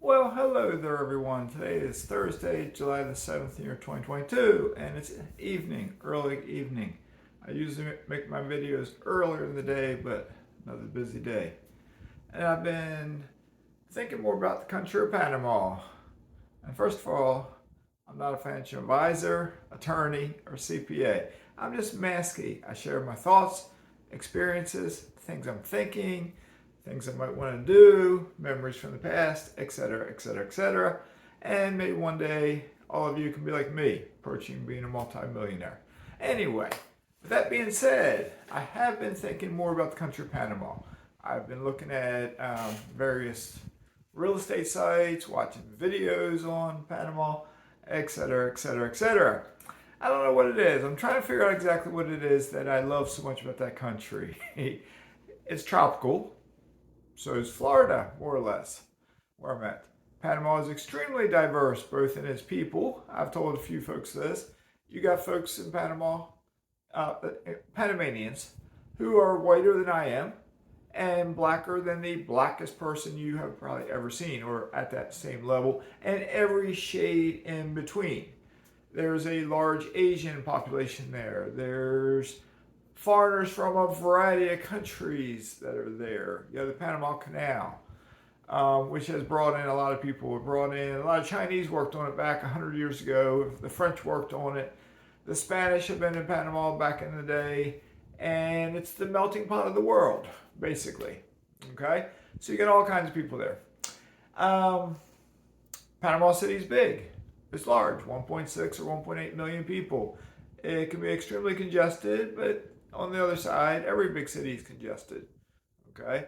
Well, hello there, everyone. Today is Thursday, July the 7th, year 2022, and it's evening, early evening. I usually make my videos earlier in the day, but another busy day. And I've been thinking more about the country of Panama. And first of all, I'm not a financial advisor, attorney, or CPA. I'm just mazske. I share my thoughts, experiences, things I'm thinking, things I might want to do, memories from the past, etc., etc., etc. And maybe one day all of you can be like me, approaching being a multimillionaire. Anyway, with that being said, I have been thinking more about the country of Panama. I've been looking at various real estate sites, watching videos on Panama, etc., etc., etc. I don't know what it is. I'm trying to figure out exactly what it is that I love so much about that country. It's tropical. So is Florida, more or less, where I'm at. Panama is extremely diverse, both in its people. I've told a few folks this. You got folks in Panama, Panamanians, who are whiter than I am and blacker than the blackest person you have probably ever seen, or at that same level, and every shade in between. There's a large Asian population there. There's foreigners from a variety of countries that are there. You have the Panama Canal, which has brought in a lot of people. It brought in a lot of Chinese worked on it back 100 years ago. The French worked on it. The Spanish have been in Panama back in the day. And it's the melting pot of the world, basically. Okay? So you get all kinds of people there. Panama City's big. It's large, 1.6 or 1.8 million people. It can be extremely congested, but on the other side, every big city is congested. Okay,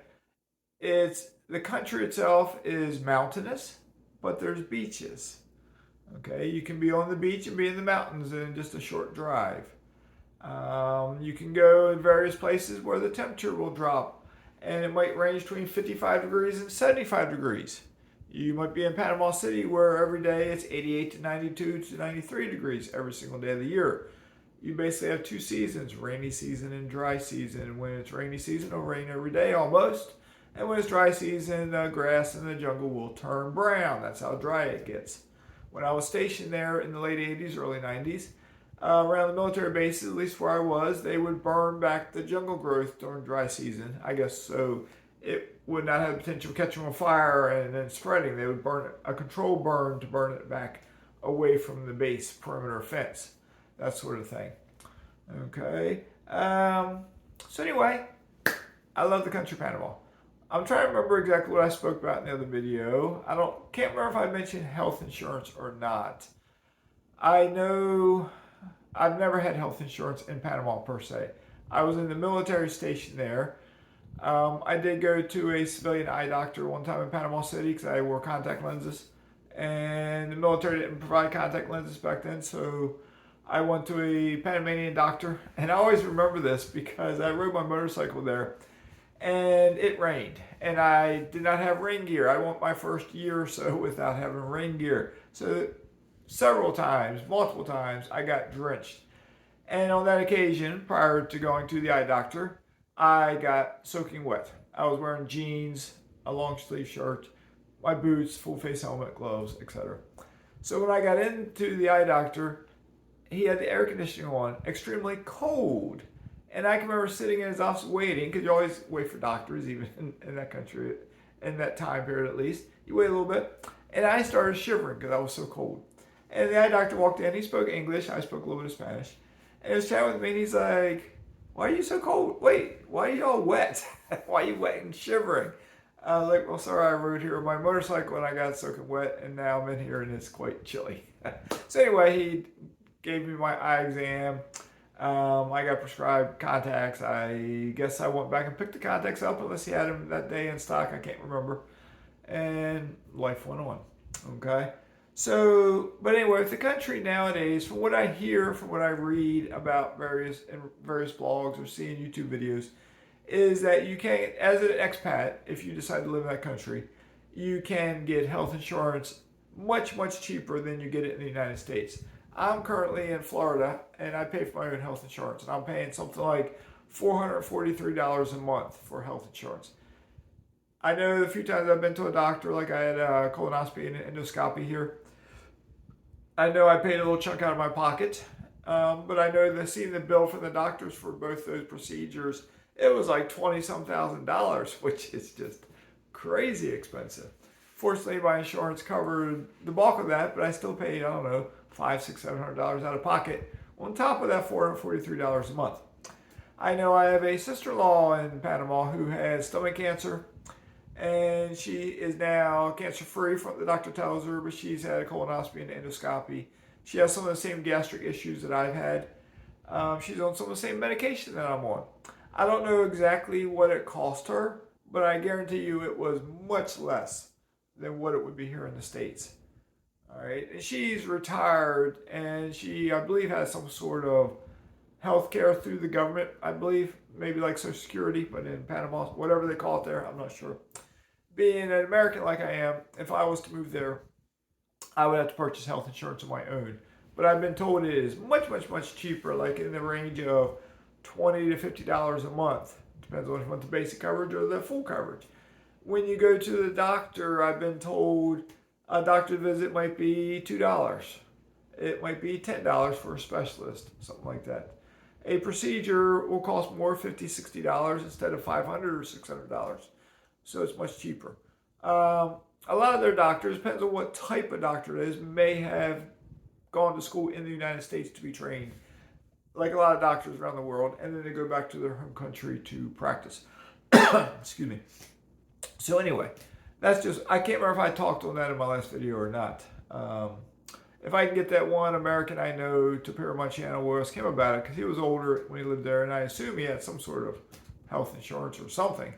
the country itself is mountainous, but there's beaches. Okay, you can be on the beach and be in the mountains in just a short drive. You can go in various places where the temperature will drop, and it might range between 55 degrees and 75 degrees. You might be in Panama City where every day it's 88 to 92 to 93 degrees every single day of the year. You basically have two seasons, rainy season and dry season. When it's rainy season, it'll rain every day almost. And when it's dry season, the grass in the jungle will turn brown. That's how dry it gets. When I was stationed there in the late 80s, early 90s, around the military bases, at least where I was, they would burn back the jungle growth during dry season. I guess so it would not have the potential of catching on fire and then spreading. They would burn a controlled burn to burn it back away from the base perimeter fence. That sort of thing. Okay. So anyway, I love the country of Panama. I'm trying to remember exactly what I spoke about in the other video. Can't remember if I mentioned health insurance or not. I know I've never had health insurance in Panama per se. I was in the military station there. I did go to a civilian eye doctor one time in Panama City because I wore contact lenses, and the military didn't provide contact lenses back then, so I went to a Panamanian doctor, and I always remember this because I rode my motorcycle there, and it rained, and I did not have rain gear. I went my first year or so without having rain gear. So multiple times, I got drenched. And on that occasion, prior to going to the eye doctor, I got soaking wet. I was wearing jeans, a long sleeve shirt, my boots, full face helmet, gloves, etc. So when I got into the eye doctor, he had the air conditioning on, extremely cold. And I can remember sitting in his office waiting, because you always wait for doctors, even in that country, in that time period at least. You wait a little bit. And I started shivering because I was so cold. And the eye doctor walked in. He spoke English. I spoke a little bit of Spanish. And he was chatting with me, and he's like, "Why are you so cold? Wait, why are you all wet? Why are you wet and shivering?" I was like, "Well, sorry, I rode here on my motorcycle, and I got soaking wet, and now I'm in here, and it's quite chilly." So anyway, he gave me my eye exam. I got prescribed contacts. I guess I went back and picked the contacts up unless he had them that day in stock. I can't remember. And life went on. Okay. So, but anyway, with the country nowadays, from what I hear, from what I read about various blogs or see in YouTube videos, is that you can, as an expat, if you decide to live in that country, you can get health insurance much, much cheaper than you get it in the United States. I'm currently in Florida, and I pay for my own health insurance, and I'm paying something like $443 a month for health insurance. I know the few times I've been to a doctor, like I had a colonoscopy and an endoscopy here, I know I paid a little chunk out of my pocket, but I know that seeing the bill from the doctors for both those procedures, it was like 20 some $1,000s, which is just crazy expensive. Fortunately, my insurance covered the bulk of that, but I still paid, I don't know, $500, $600, $700 out of pocket on top of that $443 a month. I know I have a sister-in-law in Panama who has stomach cancer, and she is now cancer-free, from the doctor tells her, but she's had a colonoscopy and endoscopy. She has some of the same gastric issues that I've had. She's on some of the same medication that I'm on. I don't know exactly what it cost her, but I guarantee you it was much less than what it would be here in the States. All right, and she's retired, and she, I believe, has some sort of health care through the government, I believe, maybe like Social Security, but in Panama, whatever they call it there, I'm not sure. Being an American like I am, if I was to move there, I would have to purchase health insurance of my own. But I've been told it is much, much, much cheaper, like in the range of $20 to $50 a month. Depends on if you want the basic coverage or the full coverage. When you go to the doctor, I've been told a doctor visit might be $2. It might be $10 for a specialist, something like that. A procedure will cost more, $50, $60 instead of $500 or $600. So it's much cheaper. A lot of their doctors, depends on what type of doctor it is, may have gone to school in the United States to be trained, like a lot of doctors around the world, and then they go back to their home country to practice. Excuse me. So anyway, that's just, I can't remember if I talked on that in my last video or not. If I can get that one American I know to appear on my channel, we'll ask him about it, because he was older when he lived there, and I assume he had some sort of health insurance or something.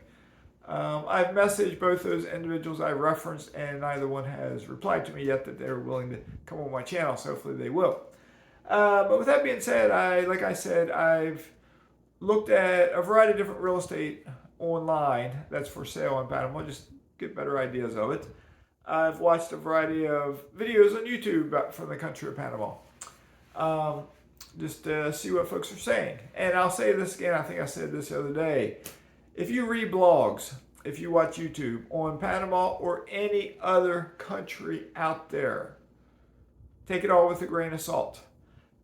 I've messaged both those individuals I referenced, and neither one has replied to me yet that they're willing to come on my channel, so hopefully they will. But with that being said, like I said, I've looked at a variety of different real estate online that's for sale in Panama, just get better ideas of it. I've watched a variety of videos on YouTube from the country of Panama, just to see what folks are saying. And I'll say this again, I think I said this the other day. If you read blogs, if you watch YouTube on Panama or any other country out there, take it all with a grain of salt.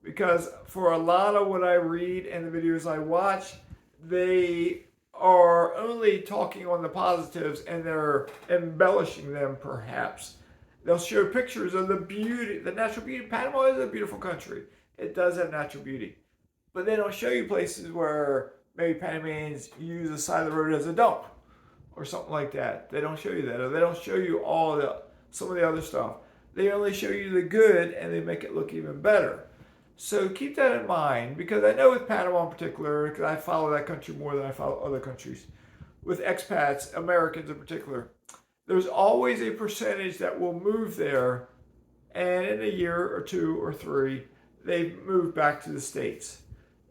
Because for a lot of what I read and the videos I watch, they are only talking on the positives, and they're embellishing them perhaps. They'll show pictures of the beauty, the natural beauty. Panama is a beautiful country. It does have natural beauty. But they don't show you places where maybe Panamanians use the side of the road as a dump or something like that. They don't show you that. Or they don't show you some of the other stuff. They only show you the good, and they make it look even better. So keep that in mind, because I know with Panama in particular, because I follow that country more than I follow other countries, with expats, Americans in particular, there's always a percentage that will move there, and in a year or two or three, they move back to the States.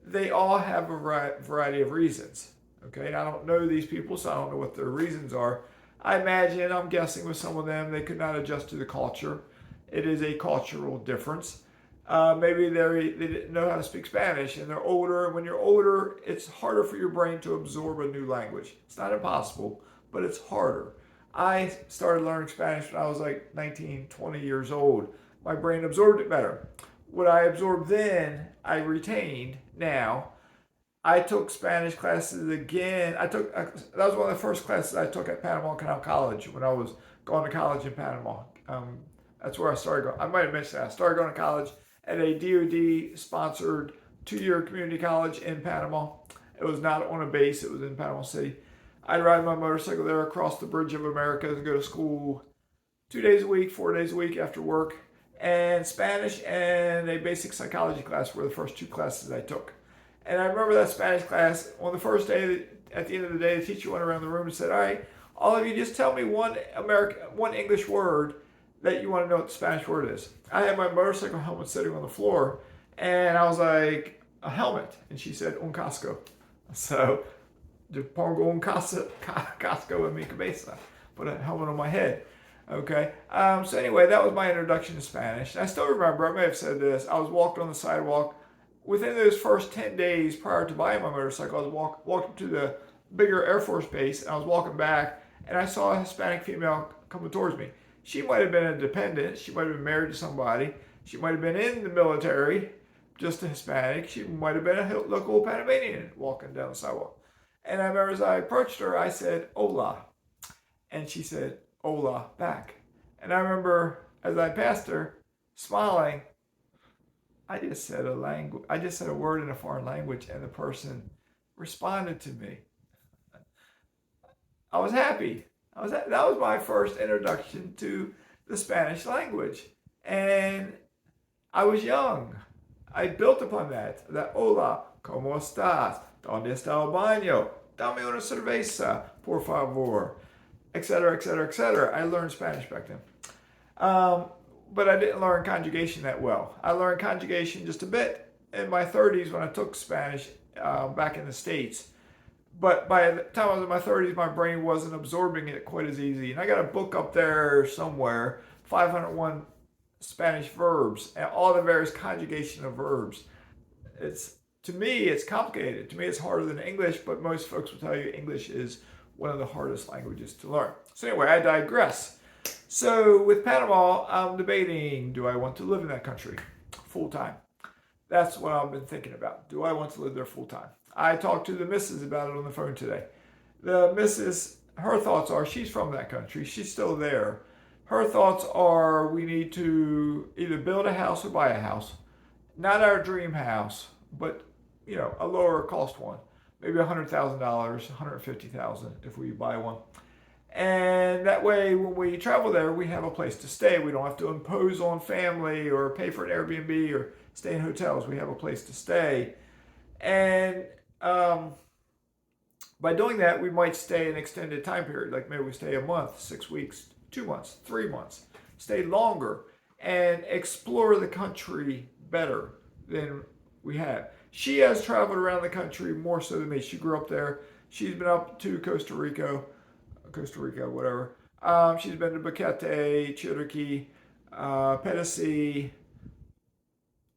They all have a variety of reasons. Okay, I don't know these people, so I don't know what their reasons are. I imagine, I'm guessing with some of them, they could not adjust to the culture. It is a cultural difference. Maybe they didn't know how to speak Spanish, and they're older. And when you're older, it's harder for your brain to absorb a new language. It's not impossible, but it's harder. I started learning Spanish when I was like 19, 20 years old. My brain absorbed it better. What I absorbed then, I retained now. I took Spanish classes again. That was one of the first classes I took at Panama Canal College when I was going to college in Panama. That's where I started going. I might have mentioned that. I started going to college at a DOD-sponsored 2-year community college in Panama. It was not on a base. It was in Panama City. I'd ride my motorcycle there across the Bridge of Americas and go to school 2 days a week, 4 days a week after work. And Spanish and a basic psychology class were the first 2 classes I took. And I remember that Spanish class, on the first day, at the end of the day, the teacher went around the room and said, all right, all of you just tell me one English word that you want to know what the Spanish word is. I had my motorcycle helmet sitting on the floor, and I was like, a helmet. And she said, un casco. So, yo pongo un casco en mi cabeza. Put a helmet on my head. Okay. So anyway, that was my introduction to Spanish. I still remember, I may have said this, I was walking on the sidewalk. Within those first 10 days prior to buying my motorcycle, I was walked up to the bigger Air Force base, and I was walking back, and I saw a Hispanic female coming towards me. She might have been a dependent. She might have been married to somebody. She might have been in the military, just a Hispanic. She might have been a local Panamanian walking down the sidewalk. And I remember as I approached her, I said, "Hola." And she said, "Hola" back. And I remember as I passed her, smiling, I just said a word in a foreign language, and the person responded to me. I was happy. That was my first introduction to the Spanish language. And I was young. I built upon that. Hola, ¿cómo estás? ¿Dónde está el baño? Dame una cerveza, por favor. Etc., etc., etc. I learned Spanish back then. But I didn't learn conjugation that well. I learned conjugation just a bit in my 30s when I took Spanish back in the States. But by the time I was in my 30s, my brain wasn't absorbing it quite as easy. And I got a book up there somewhere, 501 Spanish verbs, and all the various conjugation of verbs. To me, it's complicated. To me, it's harder than English, but most folks will tell you English is one of the hardest languages to learn. So anyway, I digress. So with Panama, I'm debating, do I want to live in that country full time? That's what I've been thinking about. Do I want to live there full time? I talked to the missus about it on the phone today. The missus, her thoughts are, she's from that country. She's still there. Her thoughts are, we need to either build a house or buy a house. Not our dream house, but a lower cost one. Maybe $100,000, $150,000 if we buy one. And that way, when we travel there, we have a place to stay. We don't have to impose on family or pay for an Airbnb or stay in hotels. We have a place to stay. And by doing that, we might stay an extended time period. Like maybe we stay a month, 6 weeks, 2 months, 3 months. Stay longer and explore the country better than we have. She has traveled around the country more so than me. She grew up there. She's been up to Costa Rica, whatever. She's been to Boquete, Chiriquí, Pedasí,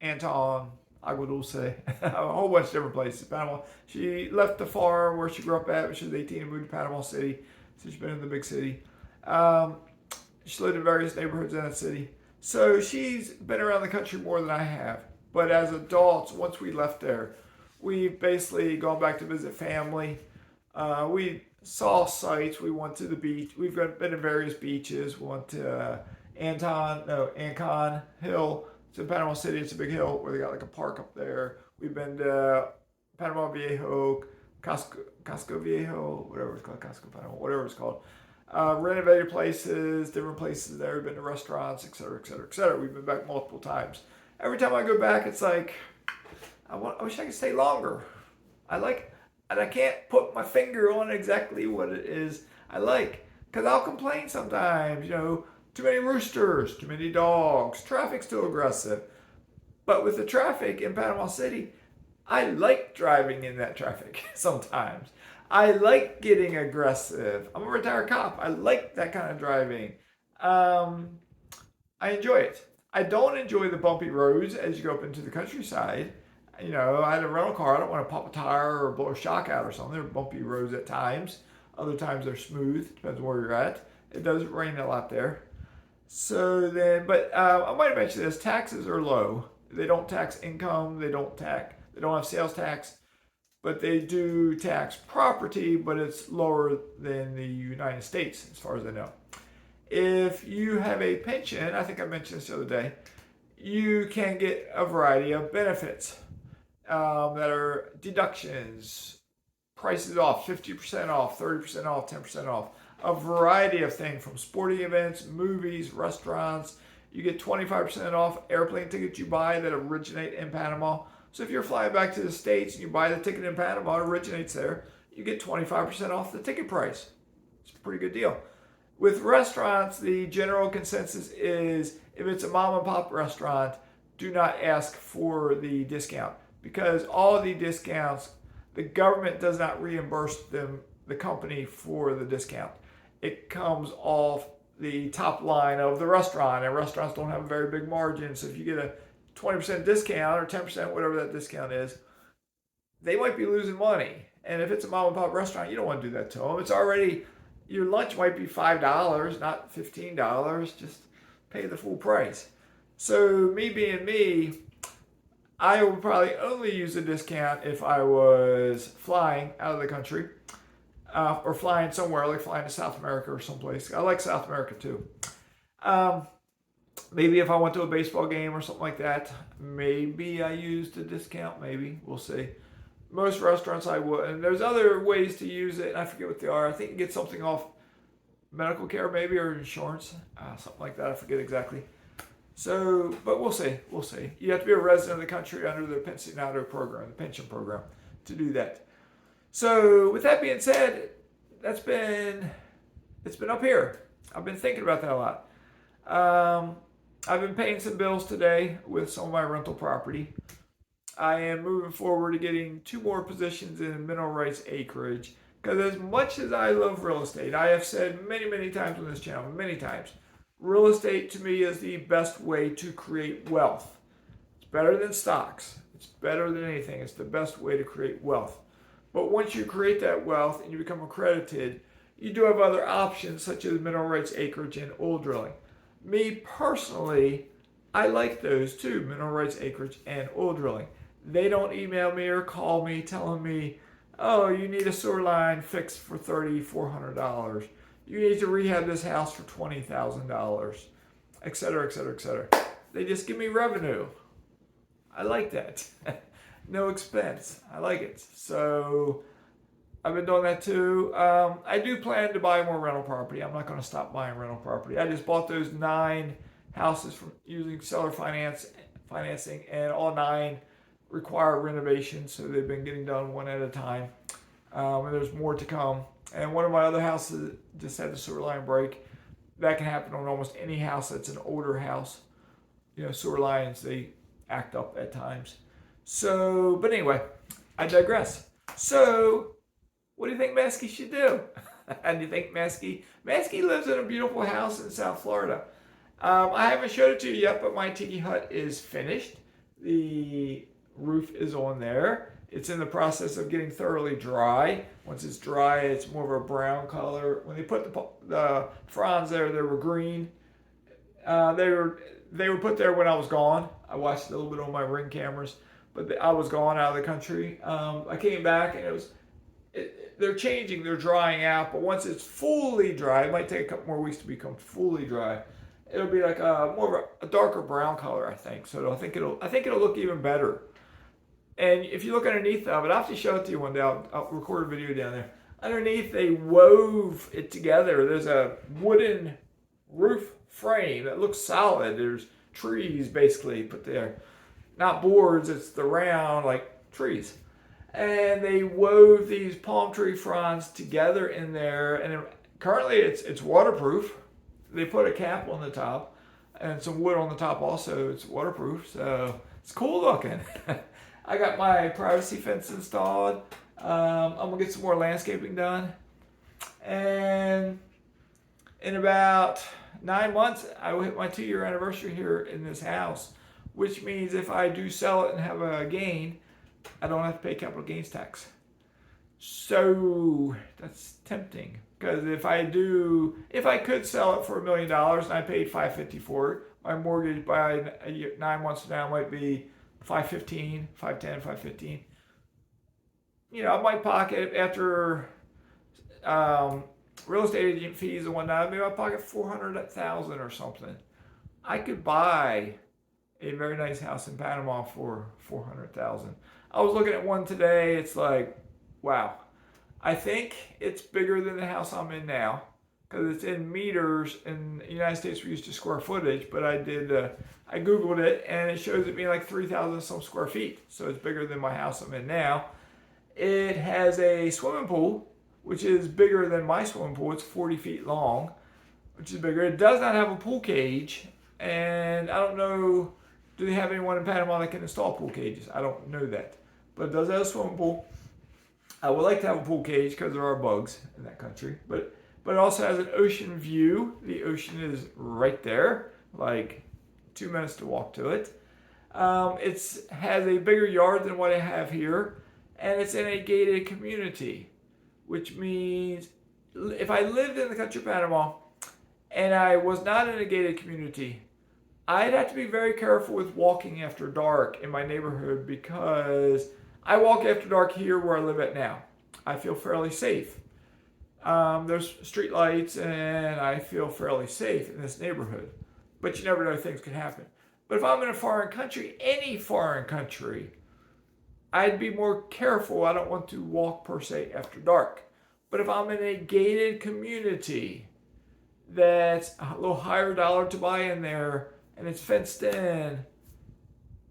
Anton, Agua Dulce, a whole bunch of different places. Panama. She left the farm where she grew up at when she was 18 and moved to Panama City. So she's been in the big city. She lived in various neighborhoods in that city. So she's been around the country more than I have. But as adults, once we left there, we've basically gone back to visit family. We saw sights. We went to the beach. We've been to various beaches. We went to Ancon Hill. It's in Panama City. It's a big hill where they got like a park up there. We've been to Panama Viejo, Casco Viejo, whatever it's called, Casco Panama, whatever it's called. Renovated places, different places there. We've been to restaurants, etc., etc., etc. We've been back multiple times. Every time I go back, it's like, I wish I could stay longer. And I can't put my finger on exactly what it is I like. Because I'll complain sometimes, too many roosters, too many dogs, traffic's too aggressive. But with the traffic in Panama City, I like driving in that traffic sometimes. I like getting aggressive. I'm a retired cop. I like that kind of driving. I enjoy it. I don't enjoy the bumpy roads as you go up into the countryside. I had a rental car. I don't want to pop a tire or blow a shock out or something. There are bumpy roads at times. Other times they're smooth. Depends where you're at. It does rain a lot there. I might have mentioned this. Taxes are low. They don't tax income. They don't have sales tax. But they do tax property, but it's lower than the United States as far as I know. If you have a pension, I think I mentioned this the other day, you can get a variety of benefits that are deductions, prices off, 50% off, 30% off, 10% off, a variety of things from sporting events, movies, restaurants. You get 25% off airplane tickets you buy that originate in Panama. So if you're flying back to the States and you buy the ticket in Panama, it originates there, you get 25% off the ticket price. It's a pretty good deal. With restaurants, the general consensus is if it's a mom and pop restaurant, do not ask for the discount because all the discounts, the government does not reimburse the company for the discount. It comes off the top line of the restaurant, and restaurants don't have a very big margin. So if you get a 20% discount or 10%, whatever that discount is, they might be losing money. And if it's a mom and pop restaurant, you don't want to do that to them. It's already your lunch might be $5, not $15. Just pay the full price. So me being me, I would probably only use a discount if I was flying out of the country or flying somewhere, like flying to South America or someplace. I like South America too. Um, Maybe if I went to a baseball game or something like that, maybe I used a discount. Maybe we'll see. Most restaurants I would, and there's other ways to use it. And I forget what they are. I think you get something off medical care, maybe, or insurance, something like that. I forget exactly. So, but we'll see. We'll see. You have to be a resident of the country under the pensionado program, the pension program, to do that. So, with that being said, it's been up here. I've been thinking about that a lot. I've been paying some bills today with some of my rental property. I am moving forward to getting 2 more positions in mineral rights acreage. Because as much as I love real estate, I have said many, many times on this channel, many times, real estate to me is the best way to create wealth. It's better than stocks. It's better than anything. It's the best way to create wealth. But once you create that wealth and you become accredited, you do have other options such as mineral rights acreage and oil drilling. Me personally, I like those too, mineral rights acreage and oil drilling. They don't email me or call me telling me, oh, you need a sewer line fixed for $3,400. You need to rehab this house for $20,000, et cetera, et cetera, et cetera. They just give me revenue. I like that. No expense. I like it. So I've been doing that too. I do plan to buy more rental property. I'm not going to stop buying rental property. I just bought those 9 houses from using seller financing, and all 9 require renovation, so they've been getting done one at a time. And there's more to come. And one of my other houses just had the sewer line break. That can happen on almost any house that's an older house. You know, sewer lines, they act up at times. So, but anyway, I digress. So, what do you think Mazske should do? And do you think Mazske lives in a beautiful house in South Florida. I haven't showed it to you yet, but my tiki hut is finished. The roof is on there. It's in the process of getting thoroughly dry. Once it's dry, it's more of a brown color. When they put the fronds there, they were green. They were put there when I was gone. I watched a little bit on my Ring cameras, but I was gone out of the country. I came back and they're changing, they're drying out, but once it's fully dry, it might take a couple more weeks to become fully dry. It'll be like more of a darker brown color, I think. So I think it'll look even better. And if you look underneath of it, I'll have to show it to you one day. I'll record a video down there. Underneath, they wove it together. There's a wooden roof frame that looks solid. There's trees basically put there. Not boards, it's the round, like trees. And they wove these palm tree fronds together in there. And currently it's waterproof. They put a cap on the top and some wood on the top also. It's waterproof, so it's cool looking. I got my privacy fence installed. I'm going to get some more landscaping done. And in about 9 months, I will hit my 2-year anniversary here in this house, which means if I do sell it and have a gain, I don't have to pay capital gains tax. So that's tempting, because if I could sell it for $1 million and I paid $550 for it, my mortgage by 9 months from now might be $515, $510, $515. You know, I might pocket after real estate agent fees and whatnot. Maybe I pocket $400,000 or something. I could buy a very nice house in Panama for $400,000. I was looking at one today. It's like, wow. I think it's bigger than the house I'm in now, because it's in meters. In the United States, we used to square footage, but I Googled it, and it shows it being like 3,000 some square feet. So it's bigger than my house I'm in now. It has a swimming pool, which is bigger than my swimming pool. It's 40 feet long, which is bigger. It does not have a pool cage, and I don't know, do they have anyone in Panama that can install pool cages? I don't know that. But it does have a swimming pool. I would like to have a pool cage because there are bugs in that country. But it also has an ocean view. The ocean is right there, like 2 minutes to walk to it. It has a bigger yard than what I have here, and it's in a gated community, which means if I lived in the country of Panama and I was not in a gated community, I'd have to be very careful with walking after dark in my neighborhood because I walk after dark here where I live at now. I feel fairly safe. There's street lights and I feel fairly safe in this neighborhood. But you never know, things can happen. But if I'm in a foreign country, any foreign country, I'd be more careful. I don't want to walk per se after dark. But if I'm in a gated community that's a little higher dollar to buy in there and it's fenced in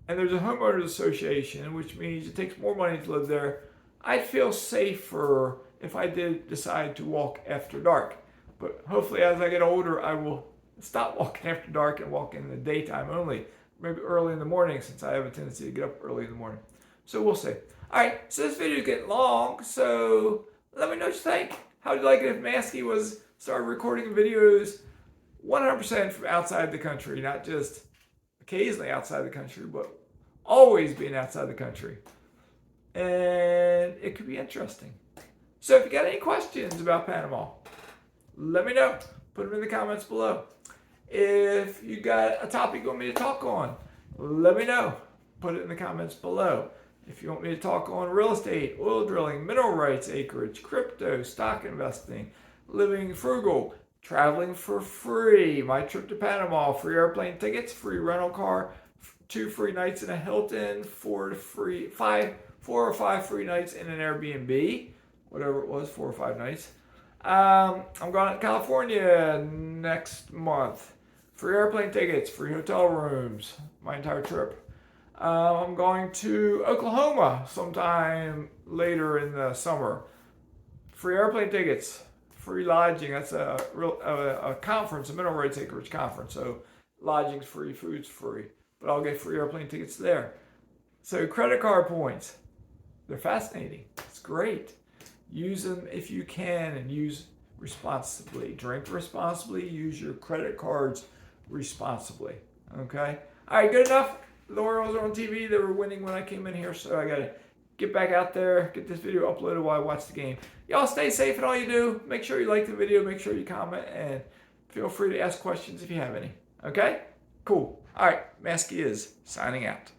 and there's a homeowners association, which means it takes more money to live there, I'd feel safer if I did decide to walk after dark. But hopefully as I get older, I will stop walking after dark and walk in the daytime only. Maybe early in the morning, since I have a tendency to get up early in the morning. So we'll see. All right, so this video is getting long, so let me know what you think. How would you like it if Mazske started recording videos 100% from outside the country, not just occasionally outside the country, but always being outside the country? And it could be interesting. So if you got any questions about Panama, let me know. Put them in the comments below. If you got a topic you want me to talk on, let me know. Put it in the comments below. If you want me to talk on real estate, oil drilling, mineral rights acreage, crypto, stock investing, living frugal, traveling for free, my trip to Panama, free airplane tickets, free rental car, 2 free nights in a Hilton, 4 or 5 free nights in an Airbnb, whatever it was, 4 or 5 nights. I'm going to California next month. Free airplane tickets, free hotel rooms, my entire trip. I'm going to Oklahoma sometime later in the summer. Free airplane tickets, free lodging. That's a conference, a mineral rights acreage conference. So lodging's free, food's free. But I'll get free airplane tickets there. So credit card points, they're fascinating. It's great. Use them if you can and use responsibly. Drink responsibly. Use your credit cards responsibly. Okay? All right, good enough. The Orioles are on TV. They were winning when I came in here, so I got to get back out there, get this video uploaded while I watch the game. Y'all stay safe in all you do. Make sure you like the video. Make sure you comment, and feel free to ask questions if you have any. Okay? Cool. All right, Mazske is signing out.